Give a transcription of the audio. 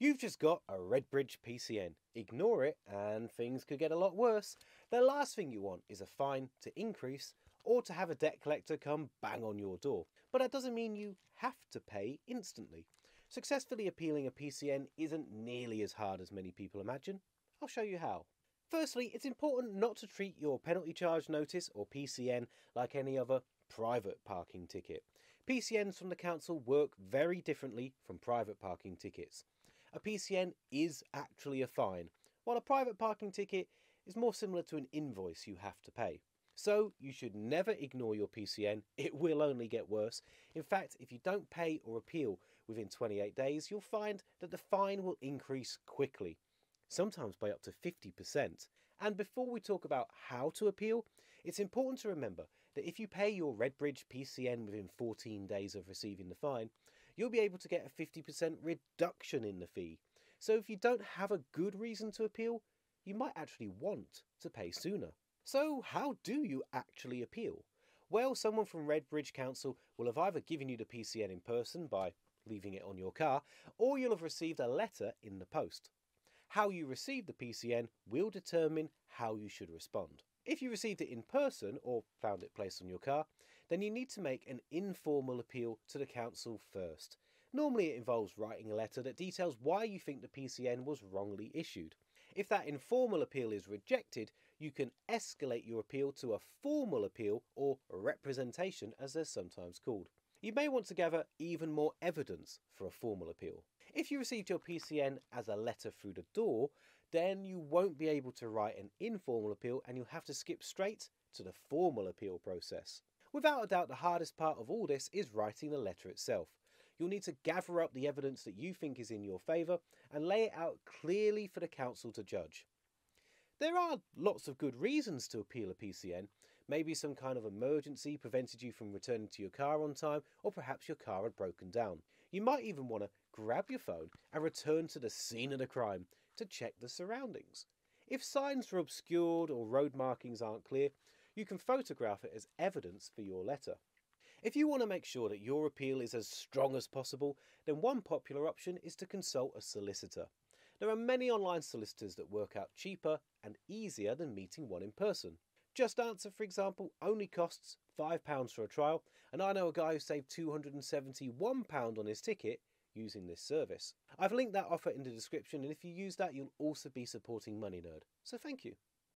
You've just got a Redbridge PCN. Ignore it and things could get a lot worse. The last thing you want is a fine to increase or to have a debt collector come bang on your door. But that doesn't mean you have to pay instantly. Successfully appealing a PCN isn't nearly as hard as many people imagine. I'll show you how. Firstly, it's important not to treat your penalty charge notice or PCN like any other private parking ticket. PCNs from the council work very differently from private parking tickets. A PCN is actually a fine, while a private parking ticket is more similar to an invoice you have to pay. So you should never ignore your PCN, it will only get worse. In fact, if you don't pay or appeal within 28 days, you'll find that the fine will increase quickly, sometimes by up to 50%. And before we talk about how to appeal, it's important to remember that if you pay your Redbridge PCN within 14 days of receiving the fine, you'll be able to get a 50% reduction in the fee. So if you don't have a good reason to appeal, you might actually want to pay sooner. So how do you actually appeal? Well, someone from Redbridge Council will have either given you the PCN in person by leaving it on your car, or you'll have received a letter in the post. How you receive the PCN will determine how you should respond. If you received it in person or found it placed on your car, then you need to make an informal appeal to the council first. Normally it involves writing a letter that details why you think the PCN was wrongly issued. If that informal appeal is rejected, you can escalate your appeal to a formal appeal, or representation as they're sometimes called. You may want to gather even more evidence for a formal appeal. If you received your PCN as a letter through the door, then you won't be able to write an informal appeal and you'll have to skip straight to the formal appeal process. Without a doubt, the hardest part of all this is writing the letter itself. You'll need to gather up the evidence that you think is in your favour and lay it out clearly for the council to judge. There are lots of good reasons to appeal a PCN. Maybe some kind of emergency prevented you from returning to your car on time, or perhaps your car had broken down. You might even want to grab your phone and return to the scene of the crime to check the surroundings. If signs are obscured or road markings aren't clear, you can photograph it as evidence for your letter. If you want to make sure that your appeal is as strong as possible, then one popular option is to consult a solicitor. There are many online solicitors that work out cheaper and easier than meeting one in person. JustAnswer, for example, only costs £5 for a trial, and I know a guy who saved £271 on his ticket using this service. I've linked that offer in the description, and if you use that, you'll also be supporting Money Nerd. So thank you.